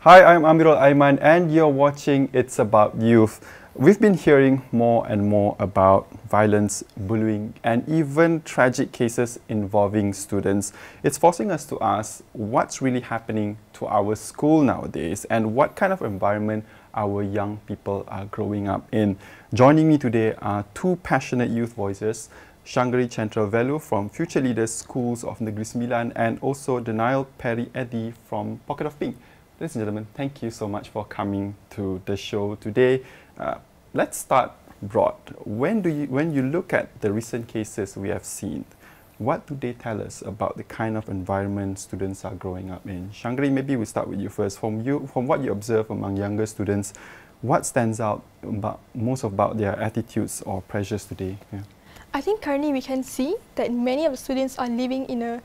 Hi, I'm Amirul Aiman and you're watching It's About Youth. We've been hearing more and more about violence, bullying and even tragic cases involving students. It's forcing us to ask what's really happening to our school nowadays and what kind of environment our young people are growing up in. Joining me today are two passionate youth voices, Shangari Chenteral Velo from Future Leaders Schools of Negeri Sembilan and also Denail Eddy from Pocket of Pink. Ladies and gentlemen, thank you so much for coming to the show today. Let's start broad. When you look at the recent cases we have seen, what do they tell us about the kind of environment students are growing up in? Shangari, maybe we start with you first. From what you observe among younger students, what stands out most about their attitudes or pressures today? Yeah. I think currently we can see that many of the students are living in a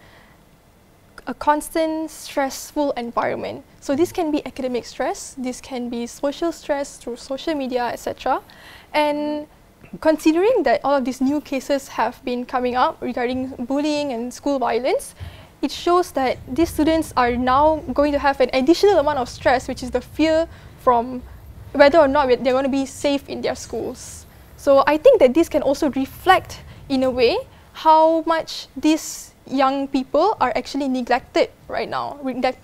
constant stressful environment. So this can be academic stress, this can be social stress through social media, etc. And considering that all of these new cases have been coming up regarding bullying and school violence, it shows that these students are now going to have an additional amount of stress, which is the fear from whether or not they're going to be safe in their schools. So I think that this can also reflect in a way how much these young people are actually neglected right now,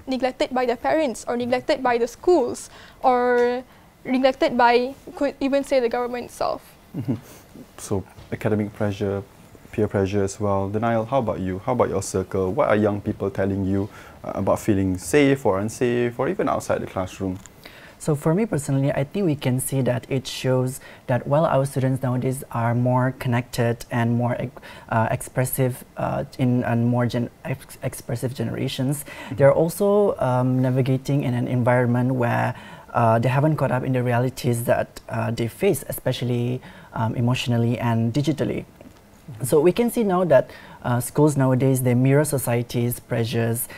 neglected by their parents or neglected by the schools or neglected by, could even say, the government itself. So academic pressure, peer pressure as well. Denail, how about you? How about your circle? What are young people telling you about feeling safe or unsafe or even outside the classroom? So for me personally, I think we can see that it shows that while our students nowadays are more connected and more expressive in more expressive generations, they're also navigating in an environment where they haven't caught up in the realities that they face, especially emotionally and digitally. So we can see now that schools nowadays, they mirror society's pressures,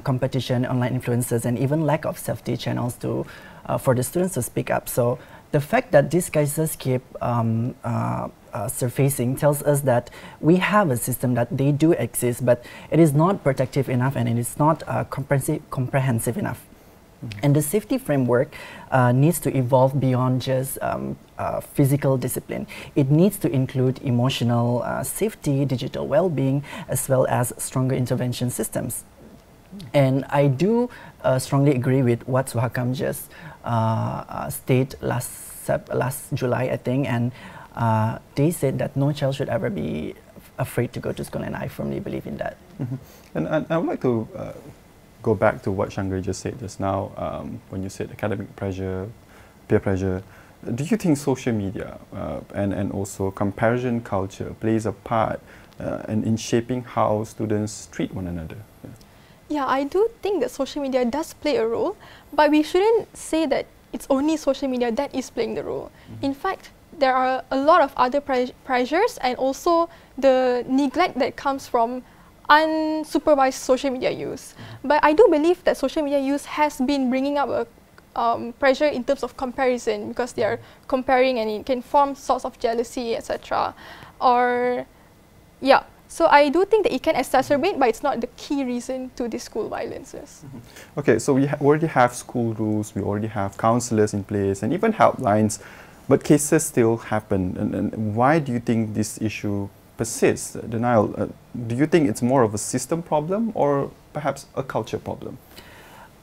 competition, online influences, and even lack of safety channels to for the students to speak up. So the fact that these cases keep surfacing tells us that we have a system that they do exist, but it is not protective enough and it is not comprehensive enough. And the safety framework needs to evolve beyond just physical discipline. It needs to include emotional safety, digital well-being, as well as stronger intervention systems. And I do strongly agree with what Suhakam just stated last July, I think, and they said that no child should ever be afraid to go to school, and I firmly believe in that. And I would like to go back to what Shangari just said just now, when you said academic pressure, peer pressure. Do you think social media and also comparison culture plays a part in shaping how students treat one another? Yeah, I do think that social media does play a role, but we shouldn't say that it's only social media that is playing the role. In fact, there are a lot of other pressures and also the neglect that comes from unsupervised social media use. But I do believe that social media use has been bringing up a pressure in terms of comparison, because they are comparing and it can form sorts of jealousy, etc. Or, yeah. So I do think that it can exacerbate, but it's not the key reason to these school violences. Okay, so we already have school rules, we already have counselors in place and even helplines, but cases still happen. And why do you think this issue persists? Denail, do you think it's more of a system problem or perhaps a culture problem?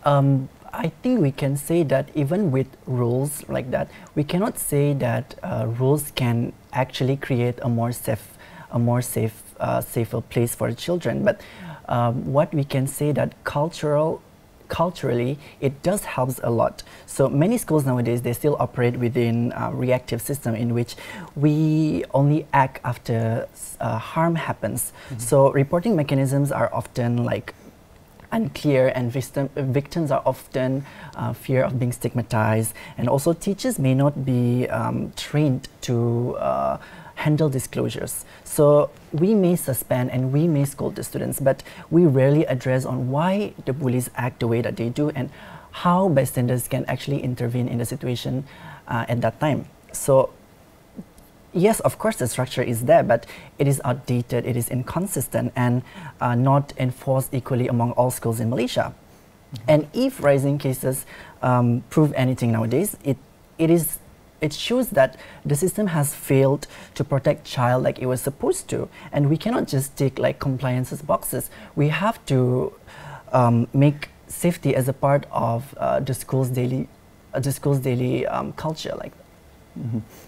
I think we can say that even with rules like that, we cannot say that rules can actually create a more safer place for children. But what we can say that culturally, it does helps a lot. So many schools nowadays, they still operate within a reactive system in which we only act after harm happens. So reporting mechanisms are often like unclear, and victims are often fear of being stigmatized, and also teachers may not be trained to handle disclosures. So we may suspend and we may scold the students, but we rarely address on why the bullies act the way that they do and how bystanders can actually intervene in the situation at that time. So yes, of course the structure is there, but it is outdated, it is inconsistent and not enforced equally among all schools in Malaysia. And if rising cases prove anything nowadays, it shows that the system has failed to protect child like it was supposed to, and we cannot just tick like compliances boxes. We have to make safety as a part of the school's daily culture, like.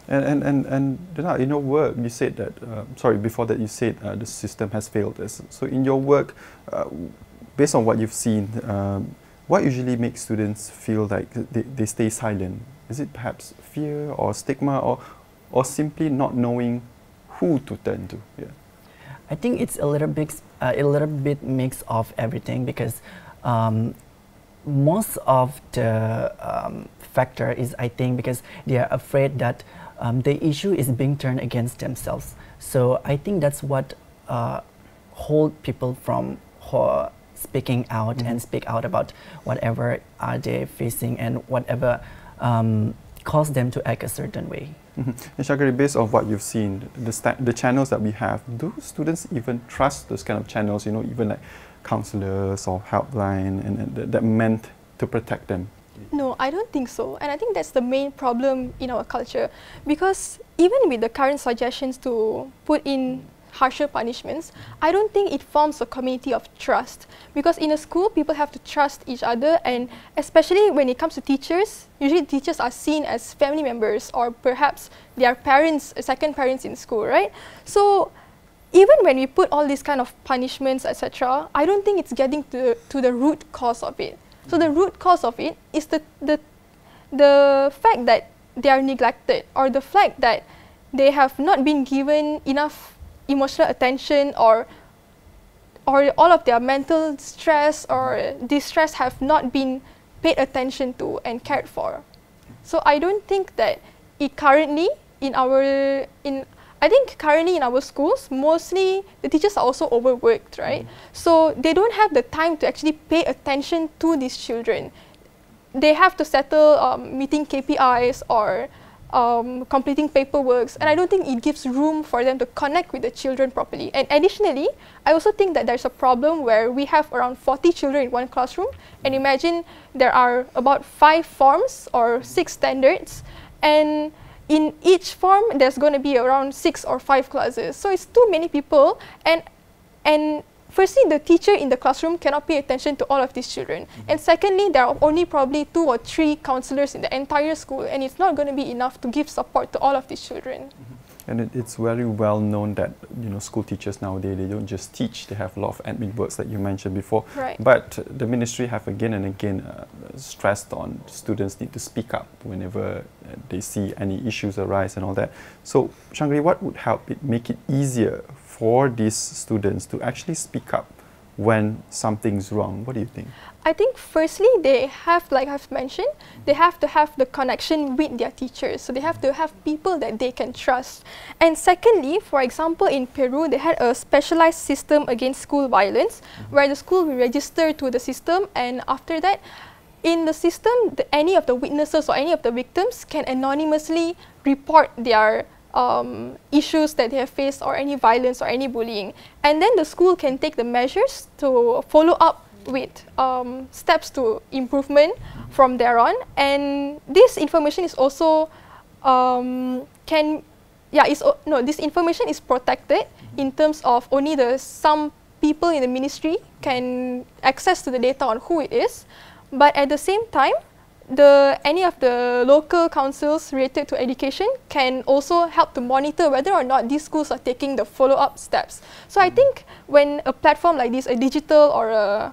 And Denail, in your work, you said that. Sorry, before that, you said the system has failed us. So in your work, based on what you've seen, what usually makes students feel like they stay silent? Is it perhaps fear or stigma or simply not knowing who to turn to? Yeah. I think it's a little bit mix of everything, because most of the factor is, I think, because they are afraid that the issue is being turned against themselves. So I think that's what hold people from speaking out and speak out about whatever are they facing and whatever cause them to act a certain way. And Shangari, based on what you've seen, the channels that we have, do students even trust those kind of channels, you know, even like counselors or helpline and that meant to protect them? No, I don't think so. And I think that's the main problem in our culture. Because even with the current suggestions to put in harsher punishments, I don't think it forms a community of trust. Because in a school, people have to trust each other, and especially when it comes to teachers, usually teachers are seen as family members, or perhaps they are parents, second parents in school, right? So even when we put all these kind of punishments, etc., I don't think it's getting to the root cause of it. So the root cause of it is the fact that they are neglected, or the fact that they have not been given enough emotional attention, or all of their mental stress or distress have not been paid attention to and cared for. So I don't think that it currently I think currently in our schools, mostly the teachers are also overworked, right? So they don't have the time to actually pay attention to these children. They have to settle meeting KPIs or completing paperwork, and I don't think it gives room for them to connect with the children properly. And additionally, I also think that there's a problem where we have around 40 children in one classroom, and imagine there are about 5 forms or 6 standards, and in each form there's going to be around 6 or 5 classes. So it's too many people, and firstly, the teacher in the classroom cannot pay attention to all of these children. And secondly, there are only probably 2 or 3 counselors in the entire school, and it's not going to be enough to give support to all of these children. And it's very well known that, you know, school teachers nowadays, they don't just teach, they have a lot of admin works that you mentioned before. Right. But the ministry have again and again stressed on students need to speak up whenever they see any issues arise and all that. So Shangari, what would help it make it easier for these students to actually speak up when something's wrong? What do you think? I think firstly, they have, like I've mentioned, they have to have the connection with their teachers. So they have to have people that they can trust. And secondly, for example, in Peru, they had a specialized system against school violence, where the school will register to the system, and after that, in the system, any of the witnesses or any of the victims can anonymously report their issues that they have faced, or any violence or any bullying. And then the school can take the measures to follow up with steps to improvement from there on. And this information is also this information is protected in terms of only some people in the ministry can access to the data on who it is, but at the same time, any of the local councils related to education can also help to monitor whether or not these schools are taking the follow-up steps. So I think when a platform like this, a digital or a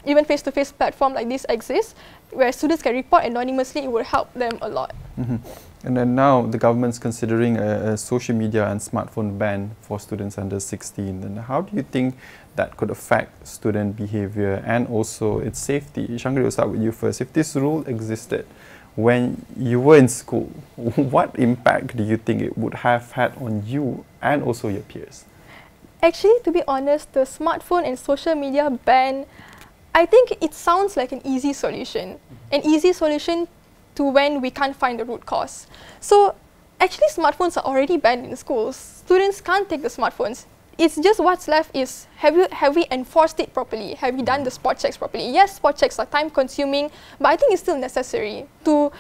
even face-to-face platform like this exists, where students can report anonymously, it will help them a lot. And then now the government's considering a social media and smartphone ban for students under 16. And how do you think that could affect student behavior and also its safety? Shangari, we'll start with you first. If this rule existed when you were in school, what impact do you think it would have had on you and also your peers? Actually, to be honest, the smartphone and social media ban, I think it sounds like an easy solution. An easy solution to when we can't find the root cause. So actually, smartphones are already banned in schools. Students can't take the smartphones. it's just what's left is, have we enforced it properly? Have we done the spot checks properly? Yes, spot checks are time consuming, but I think it's still necessary to,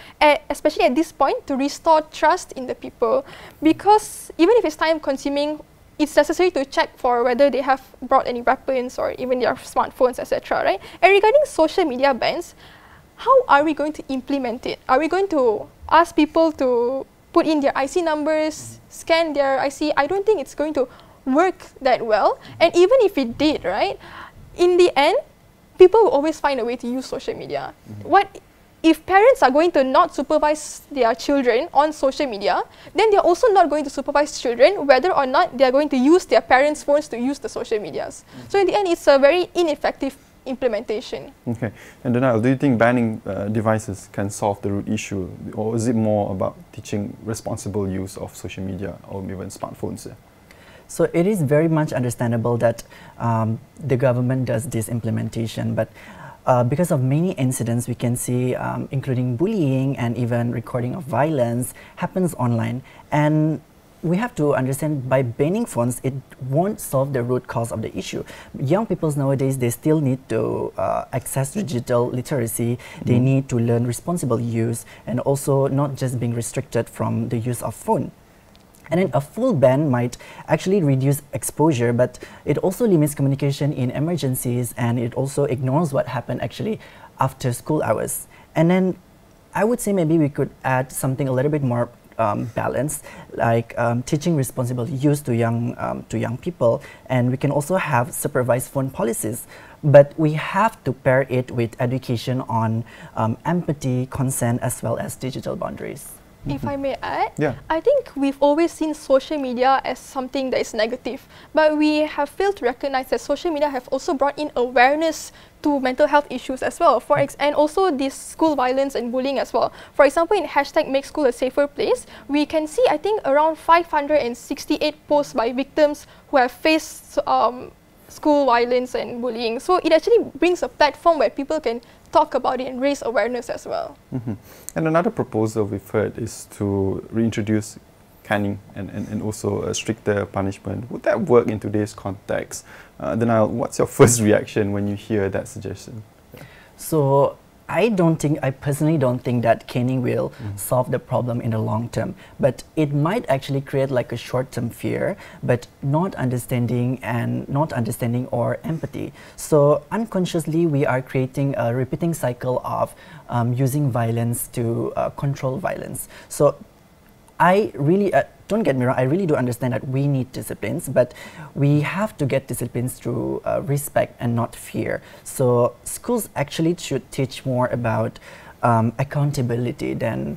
especially at this point, to restore trust in the people. Because even if it's time consuming, it's necessary to check for whether they have brought any weapons or even their smartphones, etc. Right? And regarding social media bans, how are we going to implement it? Are we going to ask people to put in their IC numbers, scan their IC? I don't think it's going to work that well. And even if it did, right, in the end, people will always find a way to use social media. What if parents are going to not supervise their children on social media, then they're also not going to supervise children whether or not they're going to use their parents' phones to use the social medias. So in the end, it's a very ineffective implementation. Okay. And Denail, do you think banning devices can solve the root issue, or is it more about teaching responsible use of social media or even smartphones? So it is very much understandable that the government does this implementation, but because of many incidents we can see, including bullying and even recording of violence happens online, and we have to understand by banning phones, it won't solve the root cause of the issue. Young people nowadays, they still need to access digital literacy. They need to learn responsible use, and also not just being restricted from the use of phone. And then a full ban might actually reduce exposure, but it also limits communication in emergencies, and it also ignores what happened actually after school hours. And then I would say maybe we could add something a little bit more balanced, like teaching responsible use to young people, and we can also have supervised phone policies. But we have to pair it with education on empathy, consent, as well as digital boundaries. If I may add, Yeah. I think we've always seen social media as something that is negative, but we have failed to recognize that social media have also brought in awareness to mental health issues as well, and also this school violence and bullying as well. For example, in #MakeSchoolASaferPlace, we can see, I think, around 568 posts by victims who have faced school violence and bullying. So it actually brings a platform where people can talk about it and raise awareness as well. And another proposal we've heard is to reintroduce caning and also a stricter punishment. Would that work in today's context? Denail, what's your first reaction when you hear that suggestion? So I personally don't think that caning will solve the problem in the long term, but it might actually create like a short-term fear, but not understanding or empathy. So unconsciously we are creating a repeating cycle of using violence to control violence. So I really, don't get me wrong, I really do understand that we need disciplines, but we have to get disciplines through respect and not fear. So schools actually should teach more about accountability than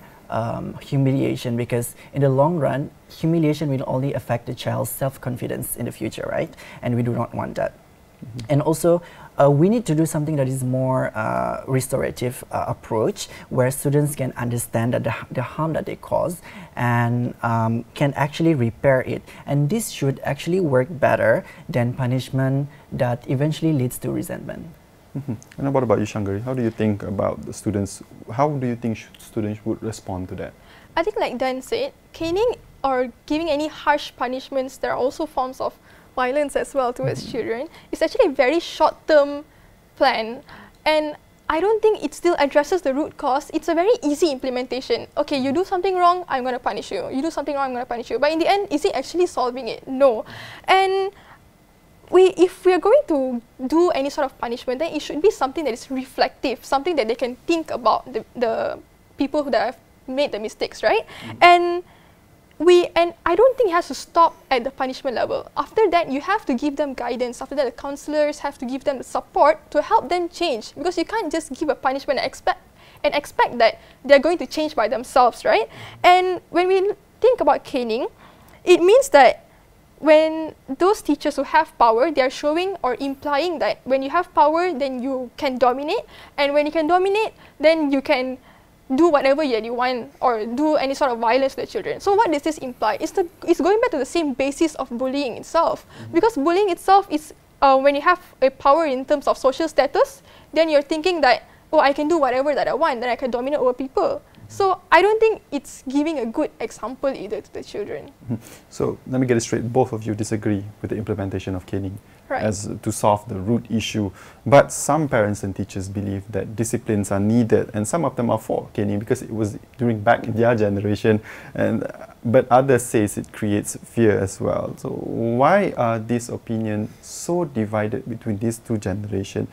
humiliation, because in the long run, humiliation will only affect the child's self-confidence in the future, right? And we do not want that. And also, we need to do something that is more restorative approach, where students can understand that the harm that they cause and can actually repair it. And this should actually work better than punishment that eventually leads to resentment. And what about you, Shangari? How do you think about the students? How do you think students would respond to that? I think, like Dan said, caning or giving any harsh punishments, there are also forms of violence as well towards children. It's actually a very short-term plan, and I don't think it still addresses the root cause. It's a very easy implementation. Okay, you do something wrong, I'm going to punish you. You do something wrong, I'm going to punish you. But in the end, is it actually solving it? No. And if we are going to do any sort of punishment, then it should be something that is reflective, something that they can think about the people who have made the mistakes, right? And I don't think it has to stop at the punishment level. After that, you have to give them guidance. After that, the counselors have to give them the support to help them change, because you can't just give a punishment and expect that they're going to change by themselves, right? And when we think about caning, it means that when those teachers who have power, they are showing or implying that when you have power, then you can dominate, and when you can dominate, then you can do whatever you want or do any sort of violence to the children. So what does this imply? It's going back to the same basis of bullying itself. Because bullying itself is when you have a power in terms of social status, then you're thinking that, oh, I can do whatever that I want, then I can dominate over people. So I don't think it's giving a good example either to the children. So let me get it straight. Both of you disagree with the implementation of caning as to solve the root issue. But some parents and teachers believe that disciplines are needed, and some of them are for caning because it was during back in their generation, but others says it creates fear as well. So why are these opinions so divided between these two generations?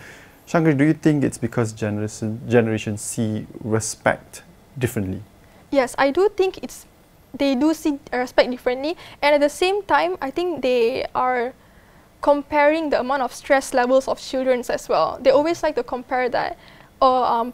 Shangari, do you think it's because generations see respect differently? Yes, I do think they do see respect differently, and at the same time, I think they are comparing the amount of stress levels of children as well. They always like to compare that.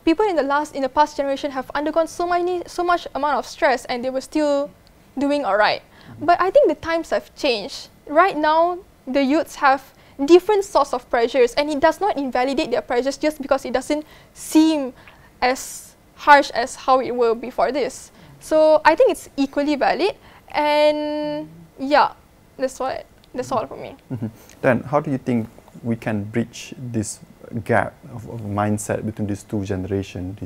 People in the past generation have undergone so much amount of stress, and they were still doing alright. But I think the times have changed. Right now, the youths have different sorts of pressures, and it does not invalidate their pressures just because it doesn't seem as harsh as how it were before this. So I think it's equally valid, and yeah, that's all for me. Then how do you think we can bridge this gap of mindset between these two generations?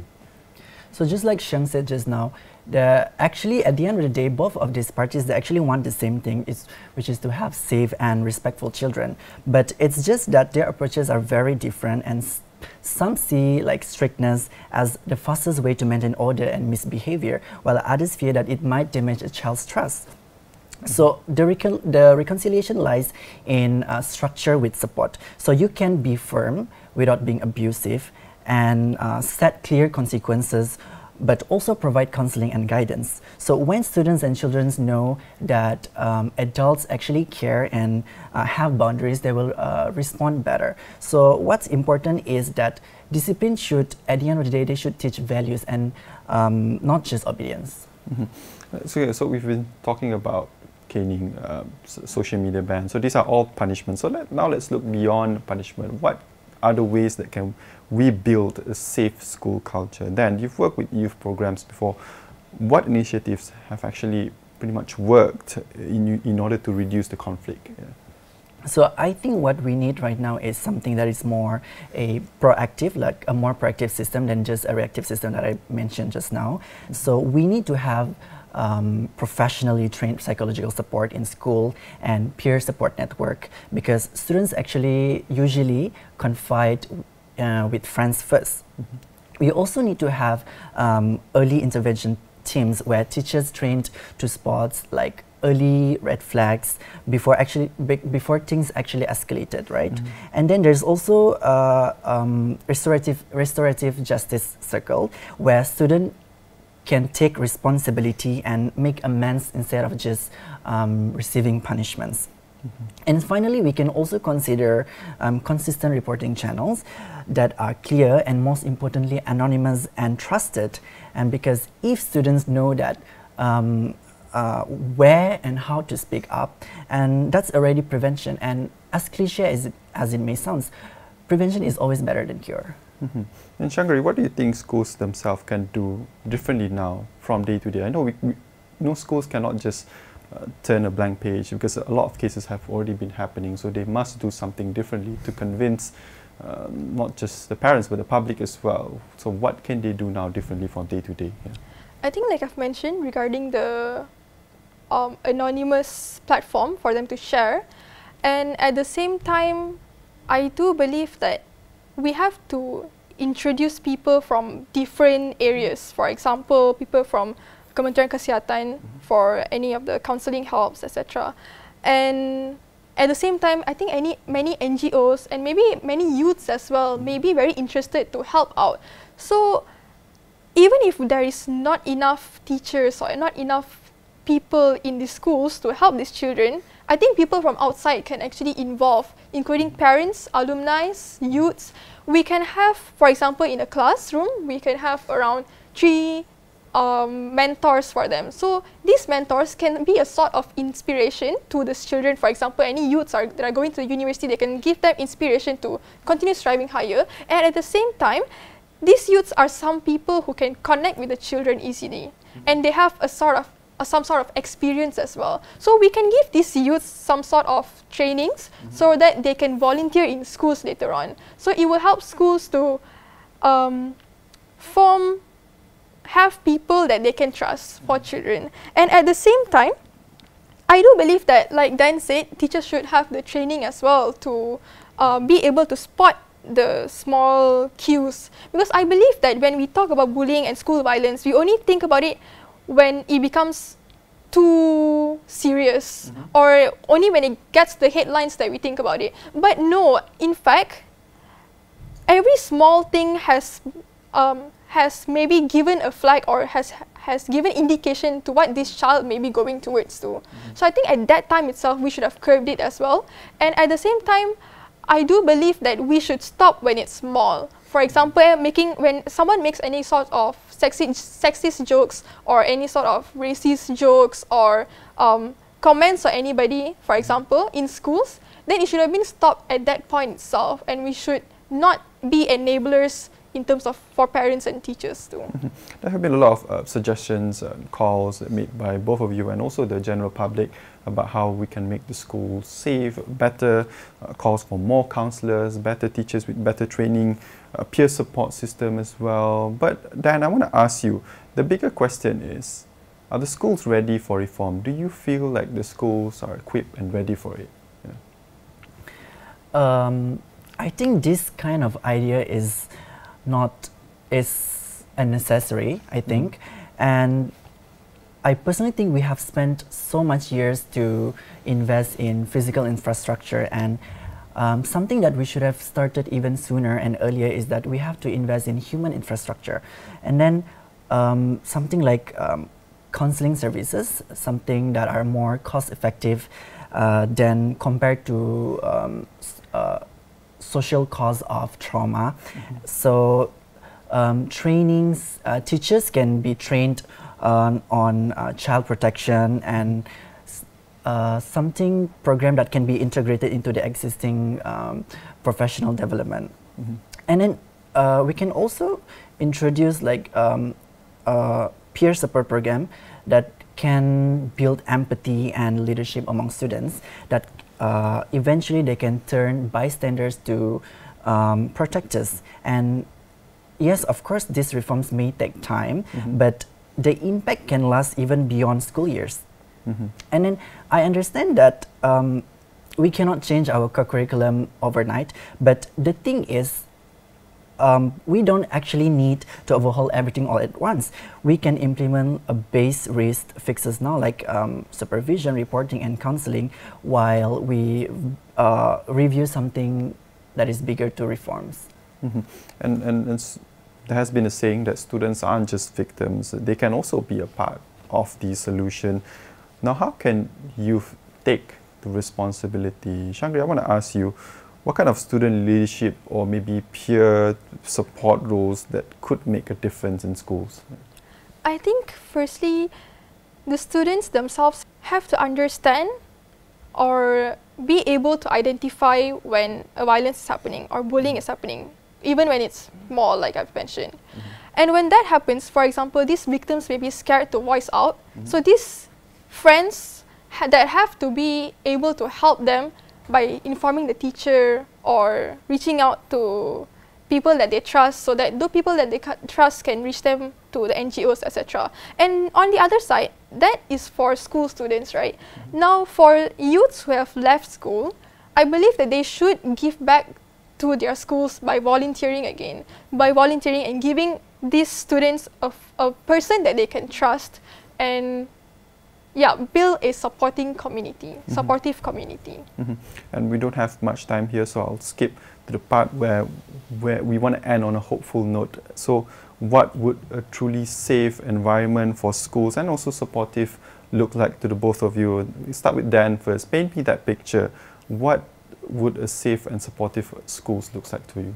So just like Sheng said just now, actually at the end of the day, both of these parties, they actually want the same thing, which is to have safe and respectful children. But it's just that their approaches are very different, and some see like strictness as the fastest way to maintain order and misbehavior, while others fear that it might damage a child's trust. So the reconciliation lies in structure with support. So you can be firm without being abusive, and set clear consequences, but also provide counseling and guidance. So when students and children know that adults actually care and have boundaries, they will respond better. So what's important is that discipline should, at the end of the day, they should teach values and not just obedience. So we've been talking about caning, social media ban. So these are all punishments. So now let's look beyond punishment. What are the ways that can we build a safe school culture? Then you've worked with youth programs before. What initiatives have actually pretty much worked in order to reduce the conflict? So I think what we need right now is something that is more proactive, like a more proactive system than just a reactive system that I mentioned just now. So we need to have professionally trained psychological support in school and peer support network, because students actually usually confide with friends first. We also need to have early intervention teams where teachers trained to spot like early red flags before things actually escalated, right? And then there's also restorative justice circle where students can take responsibility and make amends instead of just receiving punishments. And finally, we can also consider consistent reporting channels that are clear and, most importantly, anonymous and trusted. And because if students know that where and how to speak up, and that's already prevention. And as cliche as it may sound, prevention is always better than cure. And Shangari, what do you think schools themselves can do differently now from day to day? I know schools cannot just turn a blank page, because a lot of cases have already been happening, so they must do something differently to convince not just the parents but the public as well. So what can they do now differently from day to day? I think, like I've mentioned, regarding the anonymous platform for them to share, and at the same time, I do believe that we have to introduce people from different areas. For example, people from Kementerian Kesihatan for any of the counselling helps, etc. And at the same time, I think many NGOs and maybe many youths as well may be very interested to help out. So even if there is not enough teachers or not enough people in the schools to help these children, I think people from outside can actually involve, including parents, alumni, youths. We can have, for example, in a classroom, we can have around 3 mentors for them. So these mentors can be a sort of inspiration to the children. For example, any youths that are going to the university, they can give them inspiration to continue striving higher. And at the same time, these youths are some people who can connect with the children easily, and they have some sort of experience as well. So we can give these youths some sort of trainings so that they can volunteer in schools later on. So it will help schools to form have people that they can trust for children. And at the same time, I do believe that, like Dan said, teachers should have the training as well to be able to spot the small cues. Because I believe that when we talk about bullying and school violence, we only think about it when it becomes too serious, or only when it gets the headlines that we think about it. But no, in fact, every small thing has maybe given a flag, or has given indication to what this child may be going towards to. So I think at that time itself, we should have curbed it as well. And at the same time, I do believe that we should stop when it's small. For example, when someone makes any sort of sexist jokes, or any sort of racist jokes, or comments on anybody, for example, in schools, then it should have been stopped at that point itself, and we should not be enablers in terms of for parents and teachers too. There have been a lot of suggestions and calls made by both of you and also the general public about how we can make the schools safe, better, calls for more counsellors, better teachers with better training, peer support system as well. But Dan, I want to ask you, the bigger question is, are the schools ready for reform? Do you feel like the schools are equipped and ready for it? Yeah. I think this kind of idea is unnecessary, I think. And I personally think we have spent so much years to invest in physical infrastructure, and something that we should have started even sooner and earlier is that we have to invest in human infrastructure. And then something like counseling services, something that are more cost effective than compared to social cause of trauma. So trainings, teachers can be trained on child protection, and something program that can be integrated into the existing professional development. And then we can also introduce like peer support program that can build empathy and leadership among students, that eventually they can turn bystanders to protectors. And yes, of course, these reforms may take time, but the impact can last even beyond school years. And then I understand that we cannot change our curriculum overnight, but the thing is, we don't actually need to overhaul everything all at once. We can implement a base risk fixes now, like supervision, reporting, and counseling, while we review something that is bigger to reforms. And there has been a saying that students aren't just victims, they can also be a part of the solution. Now, how can youth take the responsibility? Shangari, I want to ask you, what kind of student leadership or maybe peer support roles that could make a difference in schools? I think firstly, the students themselves have to understand or be able to identify when a violence is happening or bullying is happening, even when it's small, like I've mentioned. And when that happens, for example, these victims may be scared to voice out. So these friends that have to be able to help them by informing the teacher or reaching out to people that they trust, so that the people that they trust can reach them to the NGOs, etc. And on the other side, that is for school students, right? Now, for youths who have left school, I believe that they should give back to their schools by volunteering again, by volunteering and giving these students a person that they can trust, and build a supporting community, supportive community. And we don't have much time here, so I'll skip to the part where we want to end on a hopeful note. So what would a truly safe environment for schools and also supportive look like to the both of you? We start with Dan first. Paint me that picture. What would a safe and supportive schools look like to you?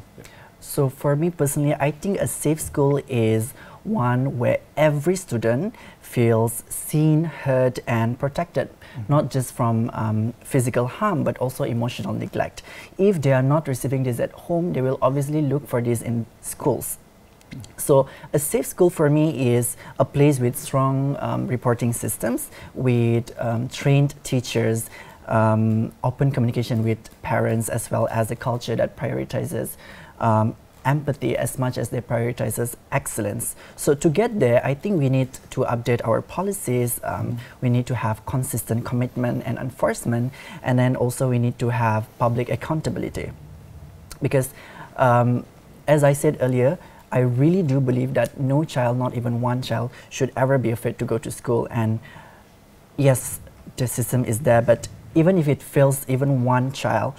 So for me personally, I think a safe school is one where every student feels seen, heard, and protected, not just from physical harm, but also emotional neglect. If they are not receiving this at home, they will obviously look for this in schools. So a safe school for me is a place with strong reporting systems, with trained teachers, open communication with parents, as well as a culture that prioritizes empathy as much as they prioritize excellence. So to get there, I think we need to update our policies, we need to have consistent commitment and enforcement, and then also we need to have public accountability. Because as I said earlier, I really do believe that no child, not even one child, should ever be afraid to go to school. And yes, the system is there, but even if it fails even one child,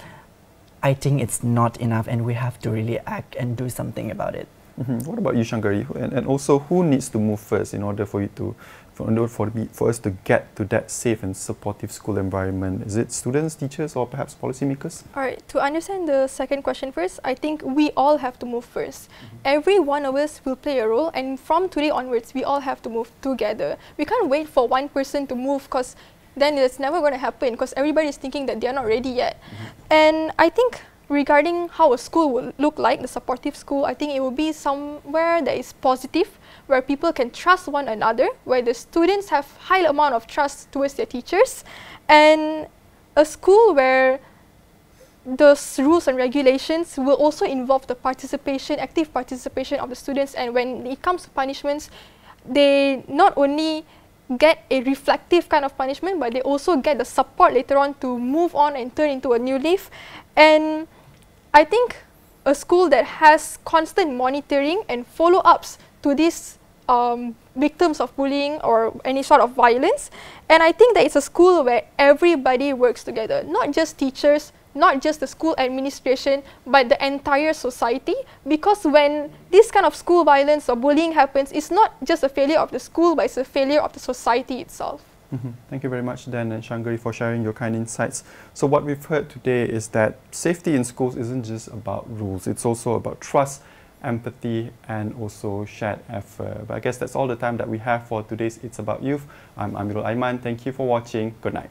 I think it's not enough, and we have to really act and do something about it. What about you, Shangari? And also, who needs to move first in order for you to, for us to get to that safe and supportive school environment? Is it students, teachers, or perhaps policymakers? All right, to understand the second question first, I think we all have to move first. Every one of us will play a role, and from today onwards, we all have to move together. We can't wait for one person to move, because then it's never going to happen, because everybody is thinking that they are not ready yet. And I think regarding how a school will look like, the supportive school, I think it will be somewhere that is positive, where people can trust one another, where the students have high amount of trust towards their teachers, and a school where the rules and regulations will also involve the participation, active participation of the students. And when it comes to punishments, they not only get a reflective kind of punishment, but they also get the support later on to move on and turn into a new leaf. And I think a school that has constant monitoring and follow-ups to these victims of bullying or any sort of violence, and I think that it's a school where everybody works together, not just teachers, not just the school administration, but the entire society. Because when this kind of school violence or bullying happens, it's not just a failure of the school, but it's a failure of the society itself. Thank you very much, Dan and Shangari, for sharing your kind insights. So what we've heard today is that safety in schools isn't just about rules, it's also about trust, empathy, and also shared effort. But I guess that's all the time that we have for today's It's About Youth. I'm Amirul Aiman. Thank you for watching. Good night.